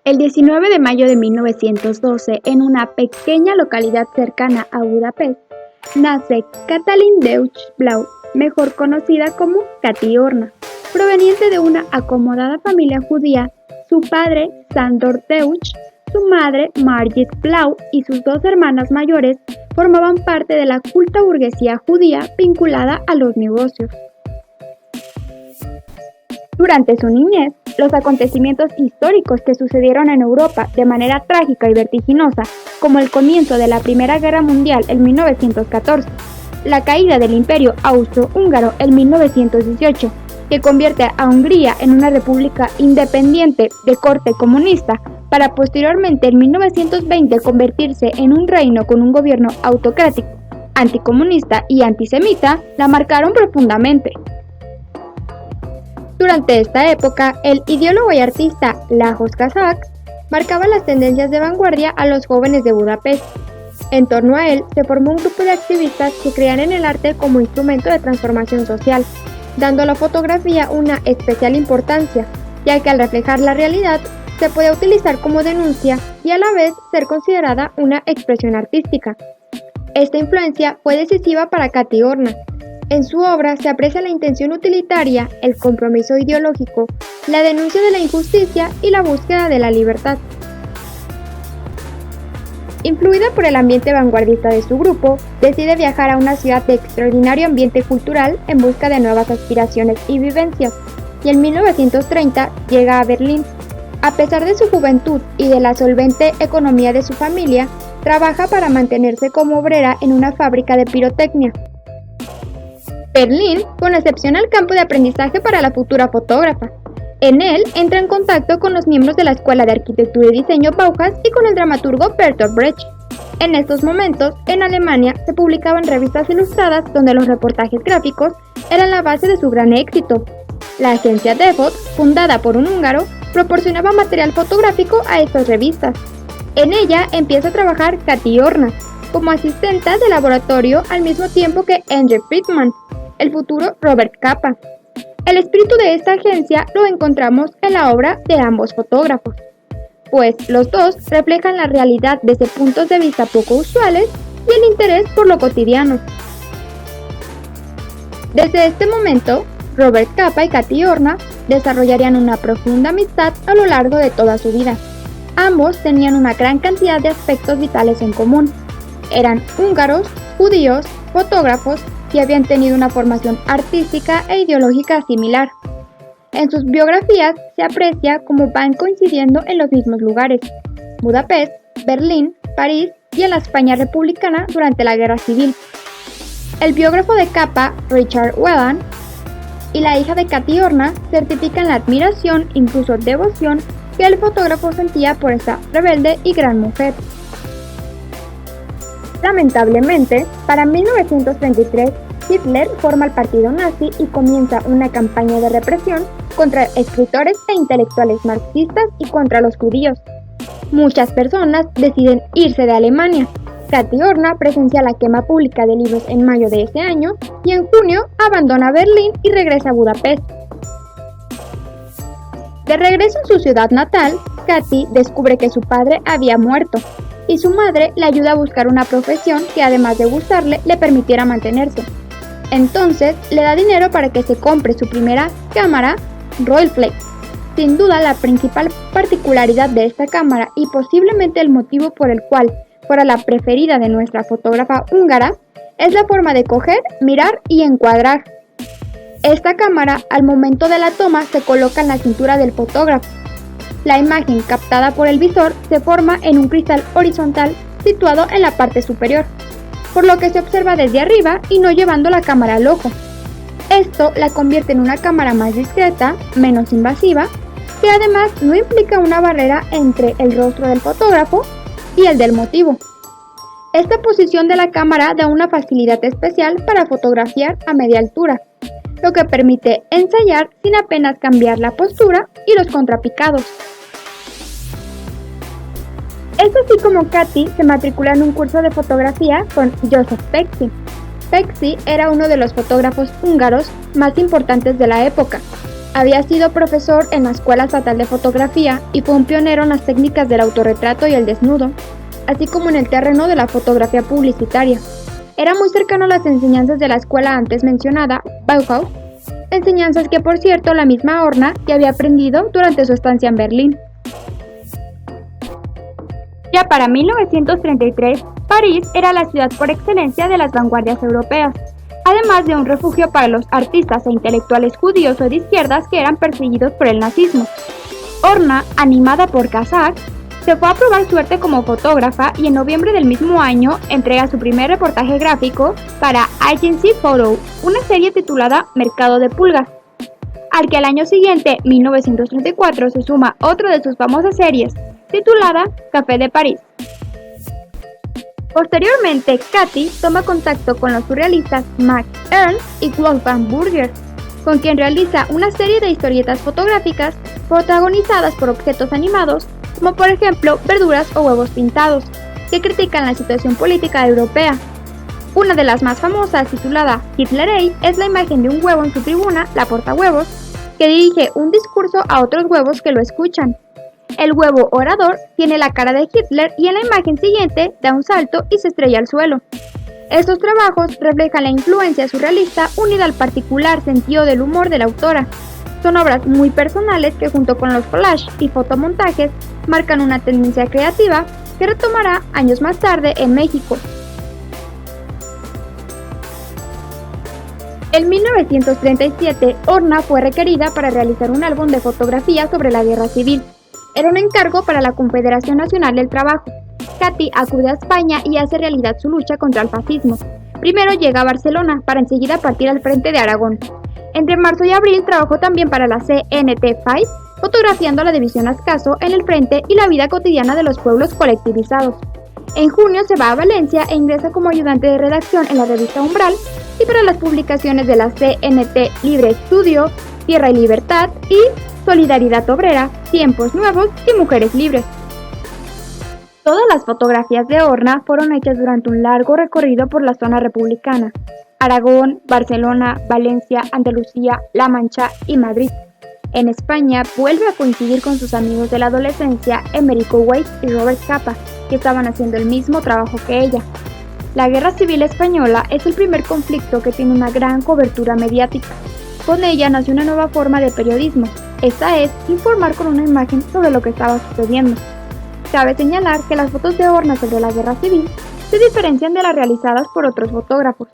El 19 de mayo de 1912, en una pequeña localidad cercana a Budapest, nace Katalin Deutsch-Blau, mejor conocida como Kati Horna. Proveniente de una acomodada familia judía, su padre, Sándor Deutsch, su madre, Margit Blau, y sus dos hermanas mayores formaban parte de la culta burguesía judía vinculada a los negocios. Durante su niñez, los acontecimientos históricos que sucedieron en Europa de manera trágica y vertiginosa, como el comienzo de la Primera Guerra Mundial en 1914, la caída del Imperio Austrohúngaro en 1918, que convierte a Hungría en una república independiente de corte comunista, para posteriormente en 1920 convertirse en un reino con un gobierno autocrático, anticomunista y antisemita, la marcaron profundamente. Durante esta época, el ideólogo y artista Lajos Kazaks marcaba las tendencias de vanguardia a los jóvenes de Budapest. En torno a él se formó un grupo de activistas que creían en el arte como instrumento de transformación social, dando a la fotografía una especial importancia, ya que al reflejar la realidad se puede utilizar como denuncia y a la vez ser considerada una expresión artística. Esta influencia fue decisiva para Kati Horna. En su obra se aprecia la intención utilitaria, el compromiso ideológico, la denuncia de la injusticia y la búsqueda de la libertad. Influida por el ambiente vanguardista de su grupo, decide viajar a una ciudad de extraordinario ambiente cultural en busca de nuevas aspiraciones y vivencias, y en 1930 llega a Berlín. A pesar de su juventud y de la solvente economía de su familia, trabaja para mantenerse como obrera en una fábrica de pirotecnia. Berlín fue un excepcional campo de aprendizaje para la futura fotógrafa. En él entra en contacto con los miembros de la Escuela de Arquitectura y Diseño Bauhaus y con el dramaturgo Bertolt Brecht. En estos momentos, en Alemania, se publicaban revistas ilustradas donde los reportajes gráficos eran la base de su gran éxito. La agencia Devot, fundada por un húngaro, proporcionaba material fotográfico a estas revistas. En ella empieza a trabajar Kati Horna, como asistenta de laboratorio al mismo tiempo que Endre Friedman, el futuro Robert Capa. El espíritu de esta agencia lo encontramos en la obra de ambos fotógrafos, pues los dos reflejan la realidad desde puntos de vista poco usuales y el interés por lo cotidiano. Desde este momento, Robert Capa y Kati Horna desarrollarían una profunda amistad a lo largo de toda su vida. Ambos tenían una gran cantidad de aspectos vitales en común. Eran húngaros, judíos, fotógrafos y habían tenido una formación artística e ideológica similar. En sus biografías se aprecia cómo van coincidiendo en los mismos lugares: Budapest, Berlín, París y en la España republicana durante la Guerra Civil. El biógrafo de Capa, Richard Whelan, y la hija de Kati Horna certifican la admiración, incluso devoción, que el fotógrafo sentía por esta rebelde y gran mujer. Lamentablemente, para 1933, Hitler forma el partido nazi y comienza una campaña de represión contra escritores e intelectuales marxistas y contra los judíos. Muchas personas deciden irse de Alemania. Kati Horna presencia la quema pública de libros en mayo de ese año y en junio abandona Berlín y regresa a Budapest. De regreso en su ciudad natal, Kati descubre que su padre había muerto y su madre le ayuda a buscar una profesión que, además de gustarle, le permitiera mantenerse. Entonces le da dinero para que se compre su primera cámara Rolleiflex. Sin duda, la principal particularidad de esta cámara y posiblemente el motivo por el cual fuera la preferida de nuestra fotógrafa húngara es la forma de coger, mirar y encuadrar. Esta cámara, al momento de la toma, se coloca en la cintura del fotógrafo. La imagen captada por el visor se forma en un cristal horizontal situado en la parte superior, por lo que se observa desde arriba y no llevando la cámara al ojo. Esto la convierte en una cámara más discreta, menos invasiva, que además no implica una barrera entre el rostro del fotógrafo y el del motivo. Esta posición de la cámara da una facilidad especial para fotografiar a media altura, lo que permite ensayar sin apenas cambiar la postura y los contrapicados. Es así como Kati se matricula en un curso de fotografía con Joseph Pecci. Pecci era uno de los fotógrafos húngaros más importantes de la época. Había sido profesor en la Escuela Estatal de Fotografía y fue un pionero en las técnicas del autorretrato y el desnudo, así como en el terreno de la fotografía publicitaria. Era muy cercano a las enseñanzas de la escuela antes mencionada, Bauhaus, enseñanzas que, por cierto, la misma Horna ya había aprendido durante su estancia en Berlín. Ya para 1933, París era la ciudad por excelencia de las vanguardias europeas, además de un refugio para los artistas e intelectuales judíos o de izquierdas que eran perseguidos por el nazismo. Horna, animada por Kazak, se fue a probar suerte como fotógrafa y en noviembre del mismo año entrega su primer reportaje gráfico para Agency Photo, una serie titulada Mercado de Pulgas, al que al año siguiente, 1934, se suma otra de sus famosas series, titulada Café de París. Posteriormente, Katy toma contacto con los surrealistas Max Ernst y Wolfgang Burger, con quien realiza una serie de historietas fotográficas protagonizadas por objetos animados, como por ejemplo verduras o huevos pintados, que critican la situación política europea. Una de las más famosas, titulada Hitlerei, es la imagen de un huevo en su tribuna, la portahuevos, que dirige un discurso a otros huevos que lo escuchan. El huevo orador tiene la cara de Hitler y en la imagen siguiente da un salto y se estrella al suelo. Estos trabajos reflejan la influencia surrealista unida al particular sentido del humor de la autora. Son obras muy personales que junto con los collages y fotomontajes marcan una tendencia creativa que retomará años más tarde en México. En 1937, Horna fue requerida para realizar un álbum de fotografías sobre la Guerra Civil. Era un encargo para la Confederación Nacional del Trabajo. Katy acude a España y hace realidad su lucha contra el fascismo. Primero llega a Barcelona para enseguida partir al frente de Aragón. Entre marzo y abril trabajó también para la CNT-FAI, fotografiando la división Ascaso en el frente y la vida cotidiana de los pueblos colectivizados. En junio se va a Valencia e ingresa como ayudante de redacción en la revista Umbral y para las publicaciones de la CNT Libre Estudio, Tierra y Libertad y Solidaridad Obrera, Tiempos Nuevos y Mujeres Libres. Todas las fotografías de Horna fueron hechas durante un largo recorrido por la zona republicana: Aragón, Barcelona, Valencia, Andalucía, La Mancha y Madrid. En España vuelve a coincidir con sus amigos de la adolescencia Emerico Weiss y Robert Capa, que estaban haciendo el mismo trabajo que ella. La Guerra Civil Española es el primer conflicto que tiene una gran cobertura mediática. Con ella nació una nueva forma de periodismo. Esta es informar con una imagen sobre lo que estaba sucediendo. Cabe señalar que las fotos de Horna sobre la Guerra Civil se diferencian de las realizadas por otros fotógrafos,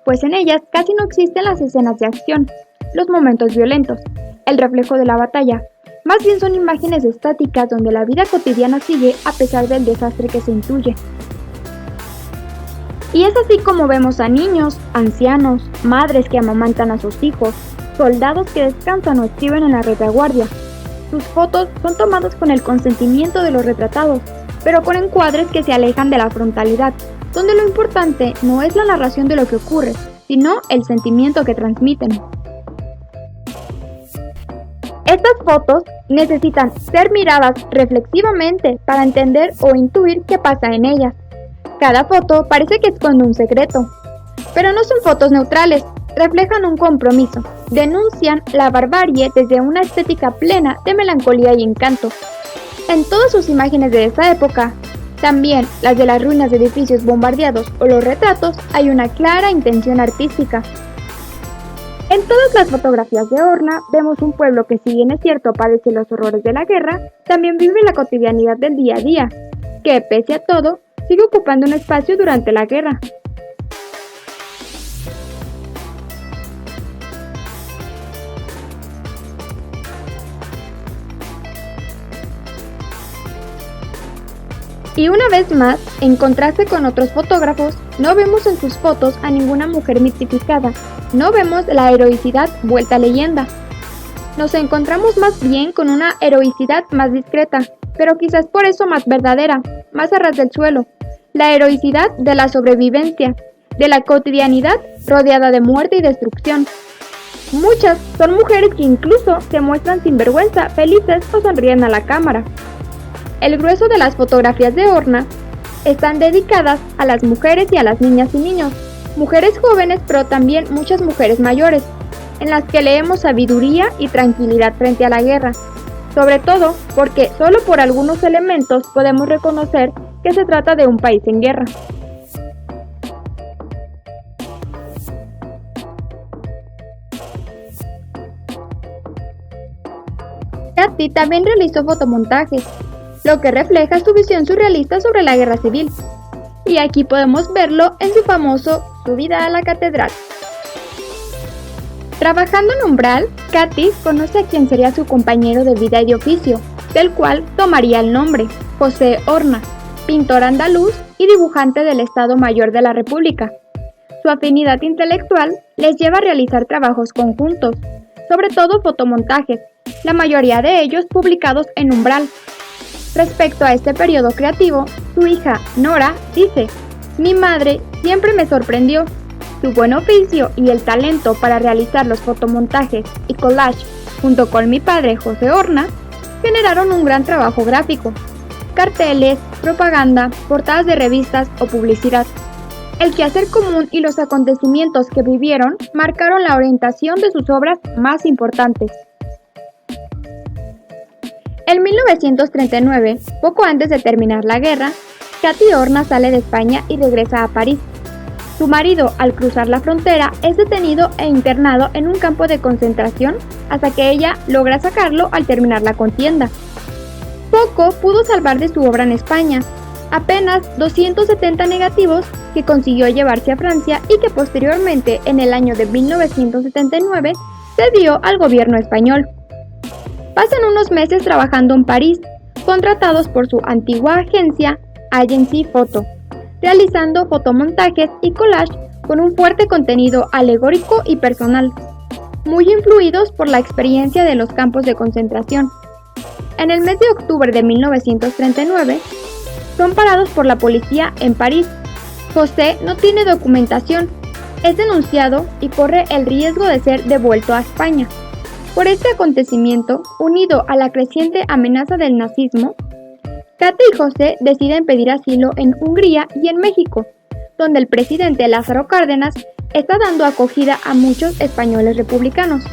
pues en ellas casi no existen las escenas de acción, los momentos violentos, el reflejo de la batalla. Más bien son imágenes estáticas donde la vida cotidiana sigue a pesar del desastre que se intuye. Y es así como vemos a niños, ancianos, madres que amamantan a sus hijos, soldados que descansan o escriben en la retaguardia. Sus fotos son tomadas con el consentimiento de los retratados, pero con encuadres que se alejan de la frontalidad, donde lo importante no es la narración de lo que ocurre, sino el sentimiento que transmiten. Estas fotos necesitan ser miradas reflexivamente para entender o intuir qué pasa en ellas. Cada foto parece que esconde un secreto, pero no son fotos neutrales, reflejan un compromiso, denuncian la barbarie desde una estética plena de melancolía y encanto. En todas sus imágenes de esa época, también las de las ruinas de edificios bombardeados o los retratos, hay una clara intención artística. En todas las fotografías de Horna vemos un pueblo que, si bien es cierto padece los horrores de la guerra, también vive la cotidianidad del día a día, que pese a todo, sigue ocupando un espacio durante la guerra. Y una vez más, en contraste con otros fotógrafos, no vemos en sus fotos a ninguna mujer mitificada, no vemos la heroicidad vuelta leyenda. Nos encontramos más bien con una heroicidad más discreta, pero quizás por eso más verdadera, más a ras del suelo, la heroicidad de la sobrevivencia, de la cotidianidad rodeada de muerte y destrucción. Muchas son mujeres que incluso se muestran sin vergüenza, felices o sonríen a la cámara. El grueso de las fotografías de Horna están dedicadas a las mujeres y a las niñas y niños, mujeres jóvenes pero también muchas mujeres mayores. en las que leemos sabiduría y tranquilidad frente a la guerra, sobre todo porque solo por algunos elementos podemos reconocer que se trata de un país en guerra. Katy también realizó fotomontajes, lo que refleja su visión surrealista sobre la guerra civil. Y aquí podemos verlo en su famoso Subida a la Catedral. Trabajando en Umbral, Katy conoce a quien sería su compañero de vida y de oficio, del cual tomaría el nombre, José Horna, pintor andaluz y dibujante del Estado Mayor de la República. Su afinidad intelectual les lleva a realizar trabajos conjuntos, sobre todo fotomontajes, la mayoría de ellos publicados en Umbral. Respecto a este periodo creativo, su hija, Nora, dice: "Mi madre siempre me sorprendió. Su buen oficio y el talento para realizar los fotomontajes y collage, junto con mi padre, José Horna, generaron un gran trabajo gráfico. Carteles, propaganda, portadas de revistas o publicidad. El quehacer común y los acontecimientos que vivieron marcaron la orientación de sus obras más importantes". En 1939, poco antes de terminar la guerra, Katy Horna sale de España y regresa a París. Su marido, al cruzar la frontera, es detenido e internado en un campo de concentración hasta que ella logra sacarlo al terminar la contienda. Poco pudo salvar de su obra en España, apenas 270 negativos que consiguió llevarse a Francia y que posteriormente, en el año de 1979, cedió al gobierno español. Pasan unos meses trabajando en París, contratados por su antigua agencia Agency Photo, realizando fotomontajes y collage con un fuerte contenido alegórico y personal, muy influidos por la experiencia de los campos de concentración. En el mes de octubre de 1939, son parados por la policía en París. José no tiene documentación, es denunciado y corre el riesgo de ser devuelto a España. Por este acontecimiento, unido a la creciente amenaza del nazismo, Katy y José deciden pedir asilo en Hungría y en México, donde el presidente Lázaro Cárdenas está dando acogida a muchos españoles republicanos.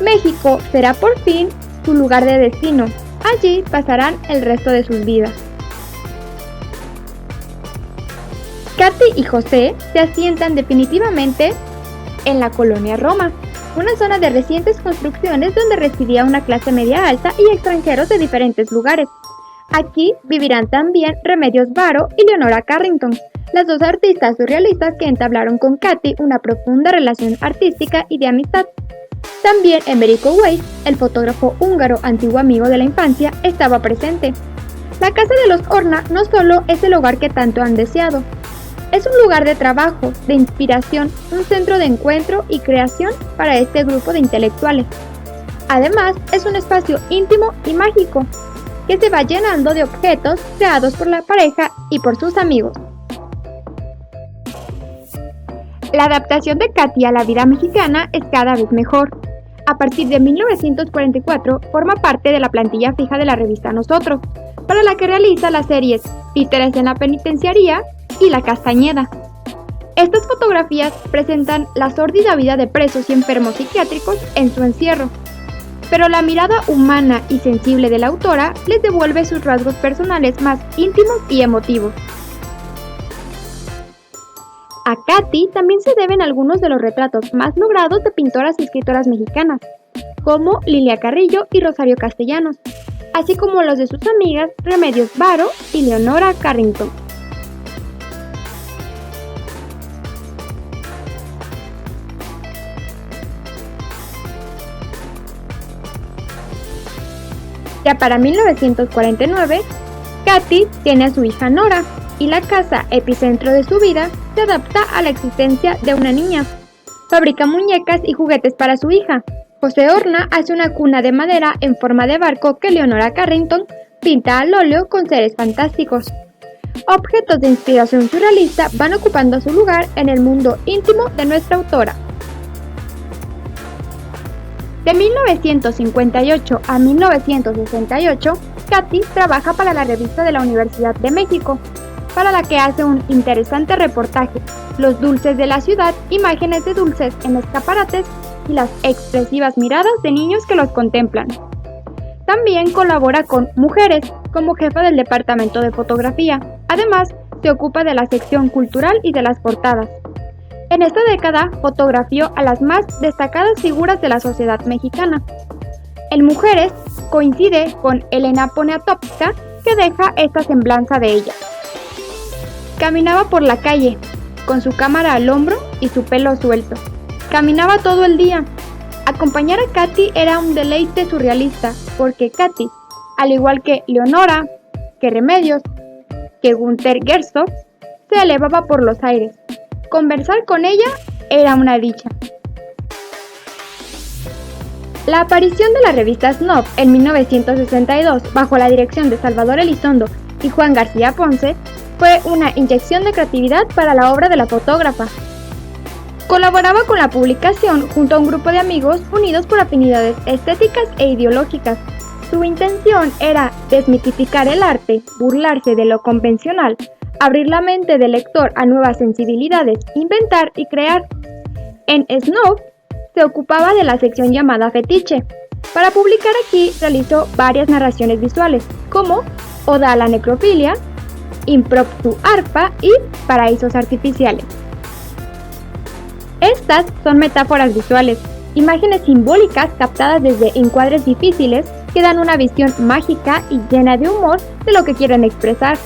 México será por fin su lugar de destino. Allí pasarán el resto de sus vidas. Katy y José se asientan definitivamente en la colonia Roma, una zona de recientes construcciones donde residía una clase media alta y extranjeros de diferentes lugares. Aquí vivirán también Remedios Varo y Leonora Carrington, las dos artistas surrealistas que entablaron con Katy una profunda relación artística y de amistad. También Emerico Weiss, el fotógrafo húngaro antiguo amigo de la infancia, estaba presente. La casa de los Horna no solo es el hogar que tanto han deseado, es un lugar de trabajo, de inspiración, un centro de encuentro y creación para este grupo de intelectuales. Además, es un espacio íntimo y mágico, que se va llenando de objetos creados por la pareja y por sus amigos. La adaptación de Katy a la vida mexicana es cada vez mejor. A partir de 1944 forma parte de la plantilla fija de la revista Nosotros, para la que realiza las series Títeres en la Penitenciaría y La Castañeda. Estas fotografías presentan la sórdida vida de presos y enfermos psiquiátricos en su encierro, pero la mirada humana y sensible de la autora les devuelve sus rasgos personales más íntimos y emotivos. A Katy también se deben algunos de los retratos más logrados de pintoras y escritoras mexicanas, como Lilia Carrillo y Rosario Castellanos, así como los de sus amigas Remedios Varo y Leonora Carrington. Ya para 1949, Katy tiene a su hija Nora, y la casa, epicentro de su vida, se adapta a la existencia de una niña. Fabrica muñecas y juguetes para su hija. José Horna hace una cuna de madera en forma de barco que Leonora Carrington pinta al óleo con seres fantásticos. Objetos de inspiración surrealista van ocupando su lugar en el mundo íntimo de nuestra autora. De 1958 a 1968, Katy trabaja para la revista de la Universidad de México, para la que hace un interesante reportaje, Los dulces de la ciudad, imágenes de dulces en escaparates, y las expresivas miradas de niños que los contemplan. También colabora con Mujeres como jefa del departamento de fotografía. Además, se ocupa de la sección cultural y de las portadas. En esta década fotografió a las más destacadas figuras de la sociedad mexicana. En Mujeres coincide con Elena Poniatowska, que deja esta semblanza de ella. Caminaba por la calle, con su cámara al hombro y su pelo suelto. Caminaba todo el día. Acompañar a Katy era un deleite surrealista, porque Katy, al igual que Leonora, que Remedios, que Günther Gersdorff, se elevaba por los aires. Conversar con ella era una dicha. La aparición de la revista Snob en 1962, bajo la dirección de Salvador Elizondo y Juan García Ponce, fue una inyección de creatividad para la obra de la fotógrafa. Colaboraba con la publicación junto a un grupo de amigos unidos por afinidades estéticas e ideológicas. Su intención era desmitificar el arte, burlarse de lo convencional, abrir la mente del lector a nuevas sensibilidades, inventar y crear. En Snob se ocupaba de la sección llamada Fetiche. Para publicar aquí realizó varias narraciones visuales, como Oda a la necrofilia, Impromptu arpa y Paraísos artificiales. Estas son metáforas visuales, imágenes simbólicas captadas desde encuadres difíciles que dan una visión mágica y llena de humor de lo que quieren expresar.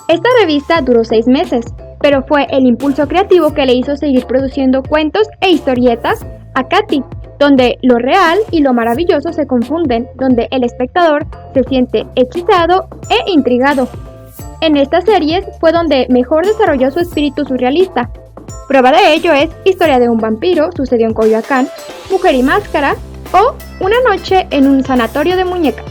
Esta revista duró 6 meses, pero fue el impulso creativo que le hizo seguir produciendo cuentos e historietas a Katy, donde lo real y lo maravilloso se confunden, donde el espectador se siente hechizado e intrigado. En estas series fue donde mejor desarrolló su espíritu surrealista. Prueba de ello es Historia de un vampiro, sucedió en Coyoacán, Mujer y Máscara o Una noche en un sanatorio de muñecas.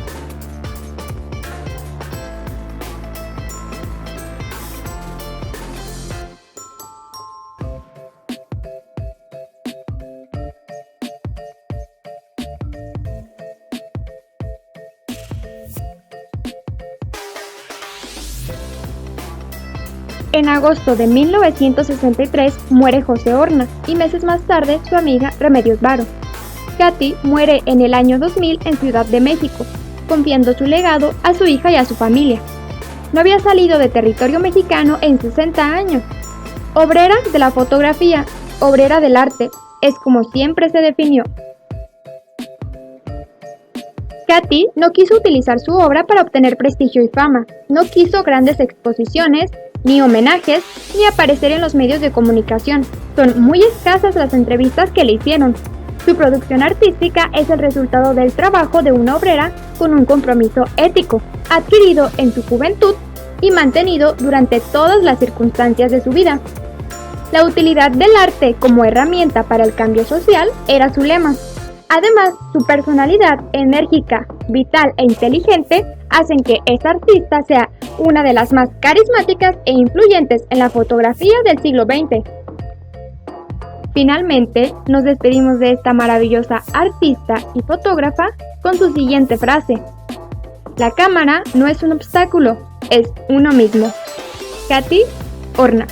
En agosto de 1963 muere José Horna y meses más tarde su amiga Remedios Varo. Katy muere en el año 2000 en Ciudad de México, confiando su legado a su hija y a su familia. No había salido de territorio mexicano en 60 años. Obrera de la fotografía, obrera del arte, es como siempre se definió. Katy no quiso utilizar su obra para obtener prestigio y fama, no quiso grandes exposiciones, ni homenajes, ni aparecer en los medios de comunicación. Son muy escasas las entrevistas que le hicieron. Su producción artística es el resultado del trabajo de una obrera con un compromiso ético, adquirido en su juventud y mantenido durante todas las circunstancias de su vida. La utilidad del arte como herramienta para el cambio social era su lema. Además, su personalidad enérgica, vital e inteligente hacen que esta artista sea una de las más carismáticas e influyentes en la fotografía del siglo XX. Finalmente, nos despedimos de esta maravillosa artista y fotógrafa con su siguiente frase: la cámara no es un obstáculo, es uno mismo. Katy Horna.